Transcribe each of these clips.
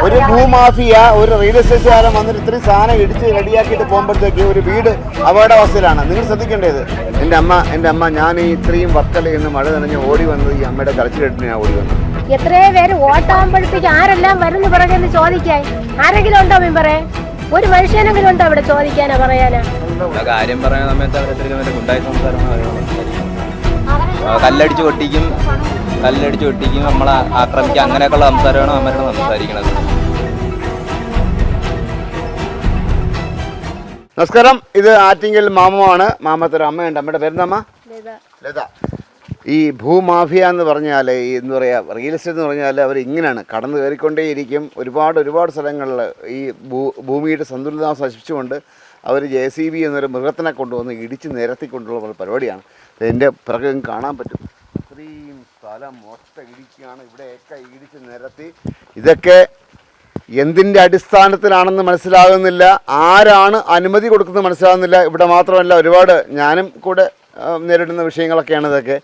ഒരു ഭൂമാഫിയ ഒരു റിയൽ എസ്റ്റേറ്റുകാരൻ വന്നിട്ട് ഇത്രയും സാധനം ഇടിച്ച് റെഡിയാക്കിയിട്ട് പോകുമ്പോഴത്തേക്ക് ഒരു വീട് അപകടാവസ്ഥയിലാണ്. നിങ്ങൾ ശ്രദ്ധിക്കേണ്ടത്. എൻ്റെ അമ്മ ഞാൻ ഈ ഇത്രയും വർക്കലയിൽ നിന്ന് മഴ നനഞ്ഞ് ഓടി വന്നത് ഈ അമ്മയുടെ കരച്ചിൽ കേട്ടിട്ട് ഞാൻ ഓടി വന്നു. എത്രയോ പേര് വോട്ടാകുമ്പോഴത്തേക്ക് ആരെല്ലാം വരുന്നു പറയുന്നത് ചോദിക്കാൻ ആരെങ്കിലും ഉണ്ടോ മെമ്പറെ? ഒരു മനുഷ്യനെങ്കിലും ഉണ്ടോ ഇവിടെ ചോദിക്കാനാ പറയാനാ? കാര്യം പറയുന്ന സമയത്ത് കല്ലടിച്ച് പൊട്ടിക്കും നമ്മളെ ആക്രമിക്കുക അങ്ങനെയൊക്കെയുള്ള സംസാരമാണ് അവരുടെ സംസാരിക്കുന്നത്. നമസ്കാരം, ഇത് ആറ്റിങ്ങൽ മാമമാണ്. മാമത്തൊരു അമ്മയുണ്ട്. അമ്മയുടെ പേരെന്താ? ലത. ഈ ഭൂമാഫിയ എന്ന് പറഞ്ഞാൽ ഈ എന്താ പറയുക, റിയൽ എസ്റ്റേറ്റ് എന്ന് പറഞ്ഞാൽ അവർ ഇങ്ങനെയാണ് കടന്നു കയറിക്കൊണ്ടേയിരിക്കും. ഒരുപാട് സ്ഥലങ്ങളിൽ ഈ ഭൂമിയുടെ സന്തുലിതാവസ്ഥ നശിപ്പിച്ചുകൊണ്ട് അവർ JCB എന്നൊരു മൃഗത്തിനെ കൊണ്ടുവന്ന് ഇടിച്ച് നിരത്തിക്കൊണ്ടുള്ള പരിപാടിയാണ്. എൻ്റെ പിറകും കാണാൻ പറ്റും. ഇത്രയും സ്ഥലം മൊത്തം ഇടിക്കുകയാണ്. ഇവിടെയൊക്കെ ഇടിച്ച് നിരത്തി. ഇതൊക്കെ എന്തിൻ്റെ അടിസ്ഥാനത്തിലാണെന്ന് മനസ്സിലാകുന്നില്ല. ആരാണ് അനുമതി കൊടുക്കുന്നത് മനസ്സിലാകുന്നില്ല. ഇവിടെ മാത്രമല്ല, ഒരുപാട് ഞാനും കൂടെ നേരിടുന്ന വിഷയങ്ങളൊക്കെയാണ് ഇതൊക്കെ.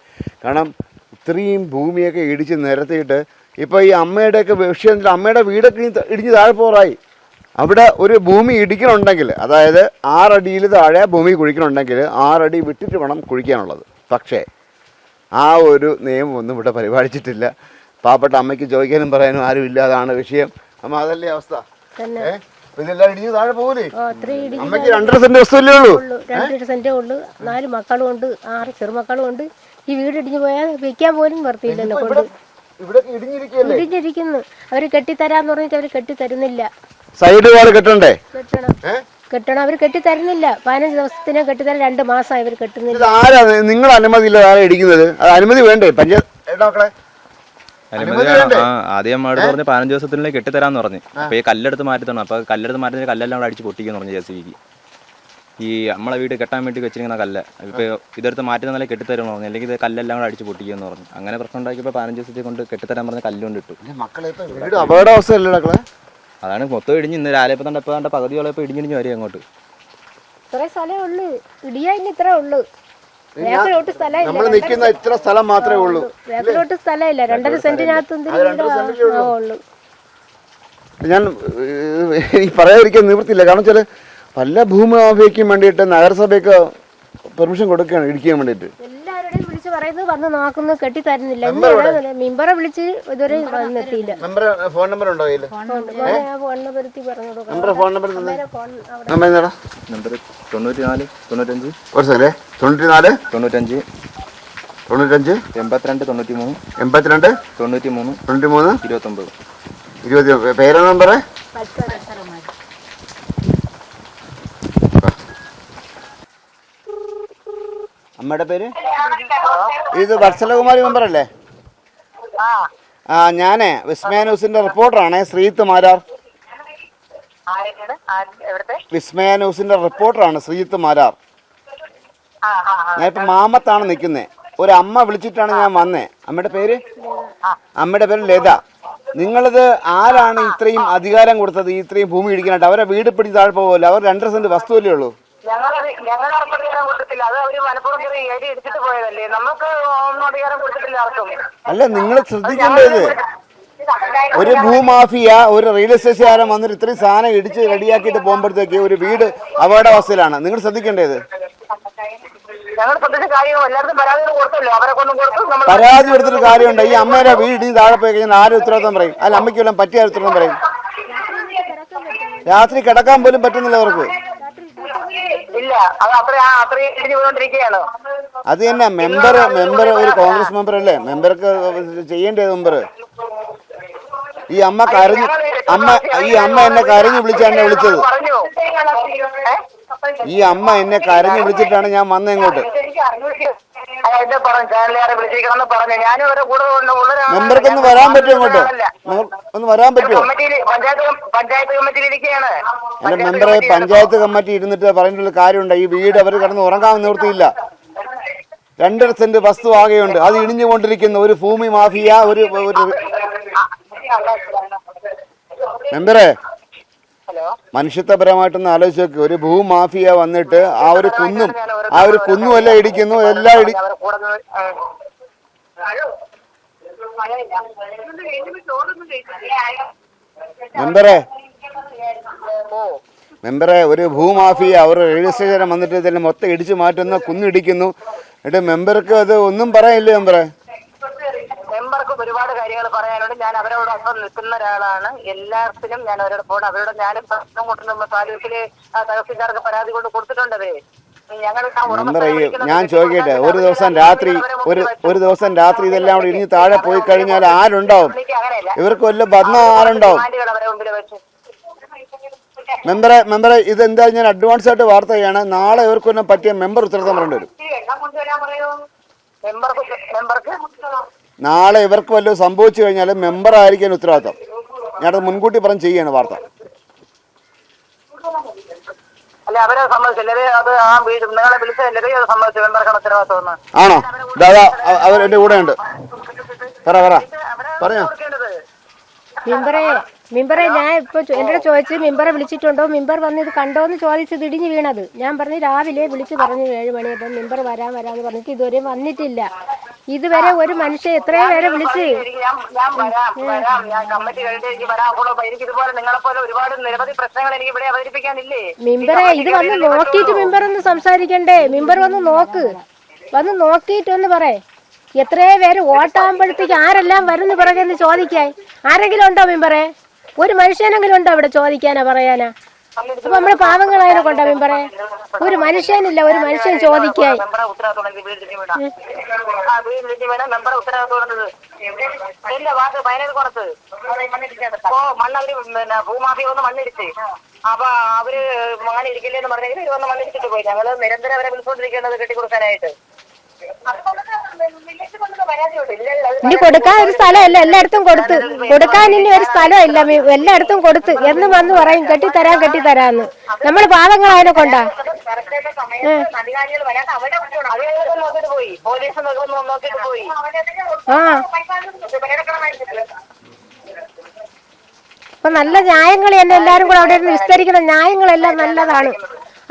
കാരണം ഇത്രയും ഭൂമിയൊക്കെ ഇടിച്ച് നിരത്തിയിട്ട് ഇപ്പോൾ ഈ അമ്മയുടെയൊക്കെ വിഷയത്തിൽ അമ്മയുടെ വീടൊക്കെ ഇടിഞ്ഞ് താഴെ പോറായി. അവിടെ ഒരു ഭൂമി ഇടിക്കണമെങ്കിൽ, അതായത് 6 അടിയിൽ താഴെ ഭൂമി കുഴിക്കണമെങ്കിൽ 6 അടി വിട്ടിട്ട് വേണം കുഴിക്കാനുള്ളത്. പക്ഷേ ആ ഒരു നിയമം ഒന്നും ഇവിടെ പരിപാലിച്ചിട്ടില്ല. പാവപ്പെട്ട അമ്മയ്ക്ക് ചോദിക്കാനും പറയാനും ആരും ഇല്ല. അതാണ് വിഷയം. അമ്മ, അതല്ലേ അവസ്ഥ? ഇതെല്ലാം ഇടിഞ്ഞ് താഴെ പോകൂലേ? അമ്മയ്ക്ക് 2.5 സെന്റ് വസ്തുവല്ലേ ഉള്ളൂ? 2 സെന്റേ ഉള്ളൂ. 4 മക്കളും ഉണ്ട്, 6 ചെറുമക്കളും ഉണ്ട്. ഈ വീട് ഇടിഞ്ഞു പോയാൽ വെക്കാൻ പോലും നിർത്തിയില്ല. ഇടിഞ്ഞിരിക്കുന്നു. അവര് കെട്ടിത്തരാന്ന് പറഞ്ഞിട്ട് അവര് കെട്ടിത്തരുന്നില്ല. സൈഡ് വാൾ കെട്ടണ്ടേ? കെട്ടണം. അവര് കെട്ടിത്തരുന്നില്ല. 15 ദിവസത്തിനെ കെട്ടിത്തരാൻ 2 മാസമായി അവര് കെട്ടുന്നില്ല. ആരാ നിങ്ങൾ അനുമതി ഇല്ല ആരാ ഇടിക്കുന്നത്? അനുമതി വേണ്ടേ? പഞ്ചായത്ത് അനുമതി വേണം. ആദ്യം അമ്മയോട് പറഞ്ഞ് 15 ദിവസത്തിനുള്ളിൽ കെട്ടിത്തരാന്ന് പറഞ്ഞു. അപ്പൊ ഈ കല്ലെടുത്ത് മാറ്റണം. അപ്പൊ കല്ലെടുത്ത് മാറ്റുന്ന കല്ലെല്ലാം കൂടെ അടിച്ച് പൊട്ടിക്കുന്നു പറഞ്ഞു JCBക്ക്. ഈ നമ്മളെ വീട് കെട്ടാൻ വേണ്ടി വെച്ചിരിക്കുന്ന കല്ല് ഇപ്പൊ ഇതെടുത്ത് മാറ്റുന്ന കെട്ടിത്തരുമെന്ന് പറഞ്ഞു. അല്ലെങ്കിൽ ഇത് കല്ലെല്ലാം കൂടെ അടിച്ച് പൊട്ടിക്കുമെന്ന് പറഞ്ഞു. അങ്ങനെ പ്രശ്നം ഉണ്ടാക്കിയപ്പോൾ 15 ദിവസത്തെ കൊണ്ട് കെട്ടിത്തരാൻ പറഞ്ഞ കല്ലുകൊണ്ട് ഇട്ടു. അപകടാവസ്ഥയല്ലേ? അതാണ് മൊത്തം ഇടിഞ്ഞ് ഇന്ന് രാവിലെ എപ്പോൾ പകുതിയോളപ്പോൾ ഇടിഞ്ഞിടിഞ്ഞ് വരും അങ്ങോട്ട്. ഇത്രേ സ്ഥലമേ ഉള്ളൂ. ഇടിയാ ഇനി ഇത്രേ ഉള്ളൂ. നമ്മൾ നിൽക്കുന്ന ഇത്ര സ്ഥലം മാത്രമേ ഉള്ളൂ. വേപ്പിലോട്ട് സ്ഥലമില്ല. 2.5 സെന്റിനകത്ത് ഉള്ളൂ. ഞാൻ പറയാതിരിക്കാൻ നിവൃത്തിയില്ല. കാരണം വെച്ചാൽ പല ഭൂമിമാഫിയയ്ക്കും വേണ്ടിയിട്ട് നഗരസഭയ്ക്ക് പെർമിഷൻ കൊടുക്കുകയാണ് ഇടിക്കാൻ വേണ്ടിയിട്ട്. എല്ലാവരുടെയും വിളിച്ച് പറയുന്നത് വന്ന് നോക്കുന്നു, കെട്ടിത്തരുന്നില്ല. മെമ്പറെ വിളിച്ച് ഇതുവരെ വന്നെത്തിയില്ല. ഫോൺ നമ്പർ ഉണ്ടോ? ഫോൺ നമ്പർ പറഞ്ഞു കൊടുക്കാം. Phone number number 94 95 94 95 92 93 29. പേര് നമ്പർ അമ്മയുടെ പേര്? ഇത് വത്സലകുമാരി മെമ്പറല്ലേ? ഞാനേ വിസ്മയ ന്യൂസിന്റെ റിപ്പോർട്ടറാണേ, ശ്രീത്ത് മാരാർ. വിസ്മയ ന്യൂസിന്റെ റിപ്പോർട്ടറാണ് ശ്രീത്ത് മാരാർ. ഞാനിപ്പോ മാമത്താണ് നിൽക്കുന്നത്. ഒരു അമ്മ വിളിച്ചിട്ടാണ് ഞാൻ വന്നേ. അമ്മയുടെ പേര് ലത. നിങ്ങളിത് ആരാണ് ഇത്രയും അധികാരം കൊടുത്തത്? ഇത്രയും ഭൂമി ഇടിക്കാനായിട്ട് അവരെ വീട് പിടിച്ച് താഴെ പോകുമല്ലോ. അവർ 2.5 സെന്റ് വസ്തുവല്ലേ ഉള്ളൂ. അല്ല, നിങ്ങൾ ശ്രദ്ധിക്കേണ്ടത് ഒരു ഭൂമാഫിയ ഒരു റിയൽ എസ്റ്റേറ്റുകാരൻ വന്നിട്ട് ഇത്രയും സാധനം ഇടിച്ച് റെഡിയാക്കിയിട്ട് പോകുമ്പോഴത്തേക്ക് ഒരു വീട് അപകടാവസ്ഥയിലാണ്. നിങ്ങൾ ശ്രദ്ധിക്കേണ്ടത്. പരാതി കൊടുത്തിട്ട് കാര്യമുണ്ട്. ഈ അമ്മയുടെ വീട് ഇടിഞ്ഞ് താഴെ പോയി കഴിഞ്ഞാൽ ആരും ഉത്തരവാദിത്തം പറയും? അല്ല, അമ്മയ്ക്ക് വല്ലതും പറ്റിയ ഉത്തരവാദിത്തം പറയും? രാത്രി കിടക്കാൻ പോലും പറ്റുന്നില്ല അവർക്ക്. അത് തന്നെ മെമ്പർ ഒരു കോൺഗ്രസ് മെമ്പർ അല്ലേ? മെമ്പർക്ക് ചെയ്യേണ്ടത് മെമ്പർ. ഈ അമ്മ എന്നെ കരഞ്ഞു വിളിച്ചാണ് വിളിച്ചത്. ഈ അമ്മ എന്നെ കരഞ്ഞു വിളിച്ചിട്ടാണ് ഞാൻ വന്നത് ഇങ്ങോട്ട്. മെമ്പർക്കൊന്ന് വരാൻ പറ്റുമോ ഇങ്ങോട്ട്? ഒന്ന് വരാൻ പറ്റുമോ? അല്ല മെമ്പറെ, പഞ്ചായത്ത് കമ്മിറ്റി ഇരുന്നിട്ട് പറഞ്ഞിട്ടുള്ള കാര്യമുണ്ട്. ഈ വീട് അവർ കിടന്ന് ഉറങ്ങാൻ നിവൃത്തിയില്ല. 2.5 സെന്റ് വസ്തു ആകെയുണ്ട്. അത് ഇടിഞ്ഞുകൊണ്ടിരിക്കുന്ന ഒരു ഭൂമി മാഫിയ. ഒരു മെമ്പറെ, മനുഷ്യത്വപരമായിട്ടൊന്ന് ആലോചിച്ച് നോക്ക്. ഒരു ഭൂമാഫിയ വന്നിട്ട് ആ ഒരു കുന്നും എല്ലാം ഇടിക്കുന്നു. എല്ലാം മെമ്പറെ ഒരു ഭൂമാഫിയ അവർ റെയിൽവേ സ്റ്റേഷൻ വന്നിട്ട് ഇതിനെ മൊത്തം ഇടിച്ചു മാറ്റുന്നു, കുന്നിടിക്കുന്നു. എന്നിട്ട് മെമ്പർക്ക് അത് ഒന്നും പറയാനില്ലേ മെമ്പറെ? മെമ്പർക്ക് ഒരുപാട് കാര്യങ്ങൾ പറയാനുണ്ട്. ഞാൻ അവരോടൊപ്പം നിൽക്കുന്ന ഒരാളാണ്. എല്ലാത്തിനും ഞാൻ അവരോട് പോകണം. അവരോട് ഞാനും പ്രശ്നം കൊണ്ടുവന്ന താലൂക്കില് തഹസിൽദാർക്ക് പരാതി കൊണ്ട് കൊടുത്തിട്ടുണ്ടവരെ. മെമ്പറെ ഞാൻ ചോദിക്കട്ടെ, ഒരു ദിവസം രാത്രി ഇതെല്ലാം കൂടെ ഇടിഞ്ഞ് താഴെ പോയി കഴിഞ്ഞാൽ ആരുണ്ടാവും? ഇവർക്ക് വല്ല ബന്ധ ആരുണ്ടാവും? മെമ്പറെ ഇതെന്താ, ഞാൻ അഡ്വാൻസ് ആയിട്ട് വാർത്ത ചെയ്യാണ്. നാളെ ഇവർക്കൊന്നും പറ്റിയ മെമ്പർ ഉത്തരവാദിത്തം പറയേണ്ടി വരും. നാളെ ഇവർക്ക് വല്ലതും സംഭവിച്ചു കഴിഞ്ഞാൽ മെമ്പർ ആയിരിക്കാൻ ഉത്തരവാദിത്തം. ഞാനത് മുൻകൂട്ടി പറഞ്ഞ് ചെയ്യാണ് വാർത്ത. അവരെ സംബന്ധിച്ചില്ലേ അത് ആ വീട് നിങ്ങളെ വിളിച്ചല്ലേ അത് സംബന്ധിച്ച് മെമ്പർക്കാണ് ഉത്തരവാദിത്തം. ആണോ? ദാദാ അവരെന്റെ കൂടെ ഉണ്ട്. പറഞ്ഞോ മിമ്പറെ ഞാൻ ഇപ്പൊ എന്റെ ചോദിച്ച് മിമ്പറെ വിളിച്ചിട്ടുണ്ടോ, മിമ്പർ വന്ന് ഇത് കണ്ടോന്ന് ചോദിച്ചത് ഇടിഞ്ഞ് വീണത്. ഞാൻ പറഞ്ഞു രാവിലെ വിളിച്ചു പറഞ്ഞു 7 മണിയപ്പം മിമ്പർ വരാന്ന് പറഞ്ഞിട്ട് ഇതുവരെ വന്നിട്ടില്ല. ഇതുവരെ ഒരു മനുഷ്യൻ എത്രയും പേരെ വിളിച്ച് മിമ്പറെ ഇത് വന്ന് നോക്കിയിട്ട് മിമ്പർ ഒന്ന് സംസാരിക്കണ്ടേ? മിമ്പർ വന്ന് നോക്കിയിട്ടൊന്ന് പറയേ. എത്രയോ പേര് വോട്ടാകുമ്പോഴത്തേക്ക് ആരെല്ലാം വരുന്നു പിറകെന്ന് ചോദിക്കാൻ ആരെങ്കിലും ഉണ്ടോ മെമ്പറെ? ഒരു മനുഷ്യനെങ്കിലും ഉണ്ടോ ഇവിടെ ചോദിക്കാനാ പറയാനാ? അപ്പൊ നമ്മള് പാവങ്ങളായതിനെ കൊണ്ടാ മെമ്പറെ? ഒരു മനുഷ്യനില്ല, ഒരു മനുഷ്യൻ ചോദിക്കാൻ. ഭൂമാഫിയ വന്ന് മണ്ണിടിച്ച് അപ്പൊ അവര് മണ്ണിരിക്കില്ലെന്ന് പറഞ്ഞെങ്കിൽ വന്ന് മണ്ണിടിച്ചിട്ട് പോയി. ഞങ്ങള് നിരന്തരം അവരെ വിളിച്ചോണ്ടിരിക്കേണ്ടത് കെട്ടിക്കൊടുക്കാനായിട്ട്. ഇനി കൊടുക്കാൻ ഒരു സ്ഥലമല്ല, എല്ലായിടത്തും കൊടുക്കാൻ ഇനി ഒരു സ്ഥലമില്ല, എല്ലായിടത്തും കൊടുത്ത് എന്നും വന്ന് പറയും കെട്ടിത്തരാന്ന്. നമ്മള് പാവങ്ങളായതിനെ കൊണ്ടാ. അപ്പൊ നല്ല ന്യായങ്ങൾ തന്നെ എല്ലാരും കൂടെ അവിടെ ഇരുന്ന് വിസ്തരിക്കുന്ന ന്യായങ്ങളെല്ലാം നല്ലതാണ്.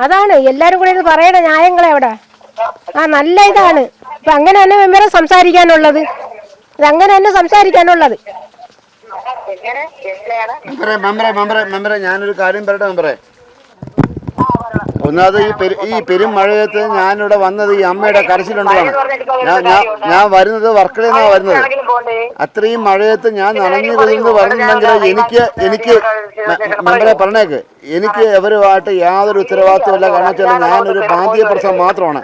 അതാണ് എല്ലാരും കൂടെ ഇരുന്ന് പറയണ ന്യായങ്ങളെ അവിടെ. നല്ല ഇതാണ്. അപ്പൊ അങ്ങനെ തന്നെ മെമ്പറെ സംസാരിക്കാനുള്ളത്. മെമ്പറെ ഞാനൊരു കാര്യം പറയട്ടെ മെമ്പറെ. ഒന്നാമത് ഈ പെരും മഴയത്ത് ഞാനിവിടെ വന്നത് ഈ അമ്മയുടെ കരച്ചിലുണ്ടാണ്. ഞാൻ വരുന്നത് വർക്കലയിൽ നിന്നാണ് വരുന്നത്. അത്രയും മഴയത്ത് ഞാൻ നനഞ്ഞിരുന്ന് പറഞ്ഞിട്ടുണ്ടെങ്കിൽ എനിക്ക് മെമ്പറെ പറഞ്ഞേക്ക്, എനിക്ക് എവരുമായിട്ട് യാതൊരു ഉത്തരവാദിത്വമില്ല. കാരണം വെച്ചാൽ ഞാനൊരു ബാധ്യ പ്രശ്നം മാത്രമാണ്.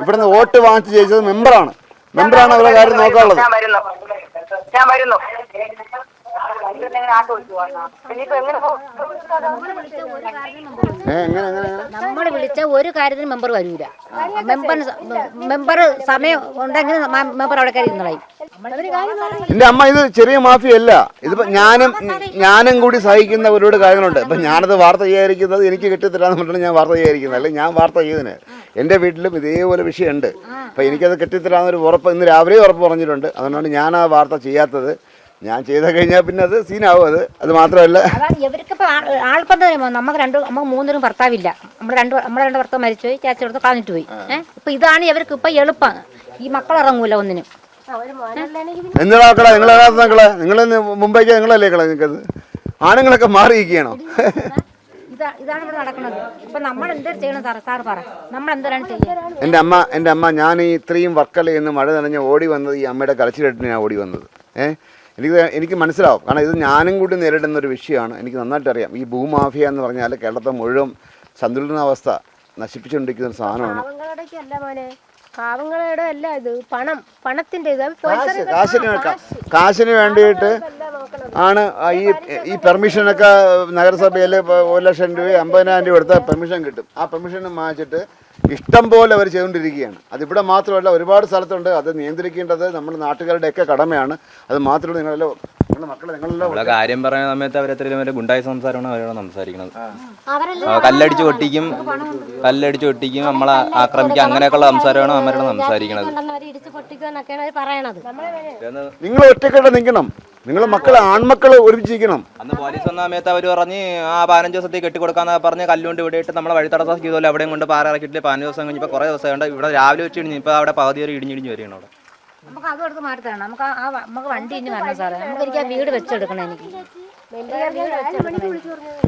ഇവിടുന്ന് വോട്ട് വാങ്ങിച്ച് ജയിച്ചത് മെമ്പറാണ് അവരുടെ കാര്യം നോക്കാനുള്ളത്. ഞാൻ വരുന്നു. നമ്മൾ വിളിച്ച ഒരു കാര്യത്തിന് മെമ്പർ വരൂല. മെമ്പർ സമയം ഉണ്ടെങ്കിൽ മെമ്പർ അവിടെ കയറി നിന്നളയും. എന്റെ അമ്മ ഇത് ചെറിയ മാഫിയല്ല. ഇതിപ്പോ ഞാനും കൂടി സഹിക്കുന്ന ഒരുപാട് കാര്യങ്ങളുണ്ട്. ഇപ്പൊ ഞാനത് വാർത്ത ചെയ്യാതിരിക്കുന്നത് എനിക്ക് കെട്ടിത്തരാന്ന് പറഞ്ഞിട്ട് ഞാൻ വാർത്ത ചെയ്യാതിരിക്കുന്നത്. അല്ലെങ്കിൽ ഞാൻ വാർത്ത ചെയ്തതിന് എന്റെ വീട്ടിലും ഇതേപോലെ വിഷയമുണ്ട്. അപ്പൊ എനിക്കത് കെട്ടിത്തരാന്നൊരു ഉറപ്പ് ഇന്ന് രാവിലെ ഉറപ്പ് പറഞ്ഞിട്ടുണ്ട്. അതുകൊണ്ടാണ് ഞാൻ ആ വാർത്ത ചെയ്യാത്തത്. ഞാൻ ചെയ്ത കഴിഞ്ഞാൽ പിന്നെ അത് സീനാവും. അത് മാത്രമല്ല ഇവർക്കിപ്പോ ആൾപ്പന്ത നമുക്ക് മൂന്നിനും ഭർത്താവില്ല. നമ്മുടെ രണ്ട് ഭർത്താവ് മരിച്ചുപോയി, ചേച്ചി എടുത്ത് കളഞ്ഞിട്ട് പോയി. ഇപ്പൊ ഇതാണ് ഇവർക്ക് ഇപ്പൊ എളുപ്പം. ഈ മക്കൾ ഇറങ്ങൂല ഒന്നിനും. എന്താ മക്കളെ നിങ്ങൾ മുംബൈക്ക് നിങ്ങളല്ലേ നിങ്ങൾക്കത് ആണുങ്ങളൊക്കെ മാറിയിരിക്കണോ? ഇതാണ് ഇവിടെ നടക്കുന്നത്. ഇപ്പൊ നമ്മൾ എന്താ ചെയ്യണം സാർ പറ, നമ്മൾ എന്താണ് ചെയ്യുന്നത്? എന്റെ അമ്മ ഞാൻ ഇത്രയും വർക്കലയിൽ നിന്ന് മഴ നനഞ്ഞ് ഓടി വന്നത് ഈ അമ്മയുടെ കരച്ചിലിട്ട് ഞാൻ ഓടി വന്നത്. എനിക്ക് മനസ്സിലാവും. കാരണം ഇത് ഞാനും കൂടി നേരിടുന്ന ഒരു വിഷയമാണ്. എനിക്ക് നന്നായിട്ട് അറിയാം. ഈ ഭൂമാഫിയ എന്ന് പറഞ്ഞാൽ കേരളത്തെ മുഴുവൻ സന്തുലനാവസ്ഥ നശിപ്പിച്ചുകൊണ്ടിരിക്കുന്ന ഒരു സാധനമാണ്. പാവങ്ങളുടെ അല്ല ഇത്, പണത്തിന്റെ കാശിന് വേണ്ടിയിട്ട് ആണ് ഈ പെർമിഷനൊക്കെ നഗരസഭയിൽ 1 ലക്ഷം രൂപ 50,000 രൂപ എടുത്താൽ പെർമിഷൻ കിട്ടും. ആ പെർമിഷൻ വാങ്ങിച്ചിട്ട് ഇഷ്ടം പോലെ അവർ ചെയ്തുകൊണ്ടിരിക്കുകയാണ്. അതിവിടെ മാത്രമല്ല, ഒരുപാട് സ്ഥലത്തുണ്ട്. അത് നിയന്ത്രിക്കേണ്ടത് നമ്മുടെ നാട്ടുകാരുടെയൊക്കെ കടമയാണ്. അത് മാത്രമല്ല നിങ്ങളെല്ലാം കാര്യം പറയുന്ന സമയത്ത് അവരെത്രയും ഗുണ്ടായ സംസാരമാണ് അവരോട് സംസാരിക്കുന്നത്. കല്ലടിച്ച് പൊട്ടിക്കും, നമ്മളെ ആക്രമിക്കും, അങ്ങനെയൊക്കെയുള്ള സംസാരമാണ് അവരോട് സംസാരിക്കുന്നത്. നിങ്ങൾ ഒറ്റക്കെട്ട് നിൽക്കണം. നിങ്ങൾ ആൺമക്കള് ഒരുമിച്ചിരിക്കണം. അന്ന് പോലീസ് വന്ന സമയത്ത് അവർ പറഞ്ഞ് ആ 15 ദിവസത്തേക്ക് കെട്ടിക്കൊടുക്കാന്ന് പറഞ്ഞ് കല്ലുകൊണ്ട് ഇവിടെ ഇട്ട് നമ്മളെ വഴി തടസ്സം ചെയ്തോലെ അവിടെയും കൊണ്ട് പാറ ഇറക്കിയിട്ട് 15 ദിവസം കഴിഞ്ഞപ്പോൾ കുറേ ദിവസം ഉണ്ട്. ഇവിടെ രാവിലെ വെച്ച് ഇടിഞ്ഞ് ഇപ്പൊ അവിടെ പകുതി വരെ ഇടിഞ്ഞിടിഞ്ഞ് വരികയാണ്. അവിടെ നമുക്ക് അതും എടുത്ത് മാറ്റി തരണം. നമുക്ക് വണ്ടി ഇനി വരണം സാറേ. നമുക്ക് എനിക്ക് ആ വീട് വെച്ചെടുക്കണം. എനിക്ക്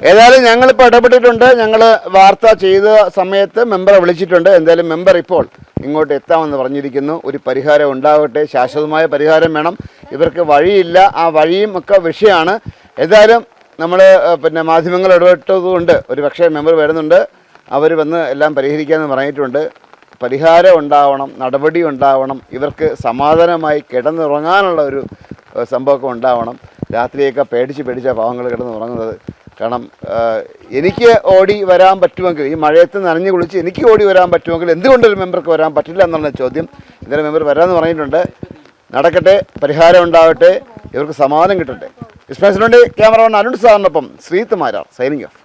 ഏതായാലും ഞങ്ങളിപ്പോൾ ഇടപെട്ടിട്ടുണ്ട്. ഞങ്ങൾ വാർത്ത ചെയ്ത സമയത്ത് മെമ്പറെ വിളിച്ചിട്ടുണ്ട്. എന്തായാലും മെമ്പർ ഇപ്പോൾ ഇങ്ങോട്ട് എത്താമെന്ന് പറഞ്ഞിരിക്കുന്നു. ഒരു പരിഹാരം ഉണ്ടാകട്ടെ, ശാശ്വതമായ പരിഹാരം വേണം. ഇവർക്ക് വഴിയില്ല, ആ വഴിയും ഒക്കെ വിഷയമാണ്. ഏതായാലും നമ്മൾ മാധ്യമങ്ങൾ ഇടപെട്ടതുകൊണ്ട് ഒരു പക്ഷേ മെമ്പർ വരുന്നുണ്ട്, അവർ വന്ന് എല്ലാം പരിഹരിക്കാമെന്ന് പറഞ്ഞിട്ടുണ്ട്. പരിഹാരം ഉണ്ടാവണം, നടപടി ഉണ്ടാവണം, ഇവർക്ക് സമാധാനമായി കിടന്നുറങ്ങാനുള്ള ഒരു സംഭവമൊക്കെ ഉണ്ടാവണം. രാത്രിയൊക്കെ പേടിച്ച പാവങ്ങൾ കിടന്നുറങ്ങുന്നത്. കാരണം എനിക്ക് ഓടി വരാൻ പറ്റുമെങ്കിൽ, ഈ മഴയത്ത് നനഞ്ഞു കുളിച്ച് എനിക്ക് ഓടി വരാൻ പറ്റുമെങ്കിൽ എന്തുകൊണ്ടൊരു മെമ്പർക്ക് വരാൻ പറ്റില്ല എന്നുള്ള ചോദ്യം. ഇന്നലെ മെമ്പർ വരാമെന്ന് പറഞ്ഞിട്ടുണ്ട്. നടക്കട്ടെ, പരിഹാരം ഉണ്ടാവട്ടെ, ഇവർക്ക് സമാധാനം കിട്ടട്ടെ. വിസ്മയസിനുണ്ട് ക്യാമറമാൻ അരുൺ സാറിനൊപ്പം ശ്രീത്ത് മാരാർ, സൈനിങ് ഓഫ്.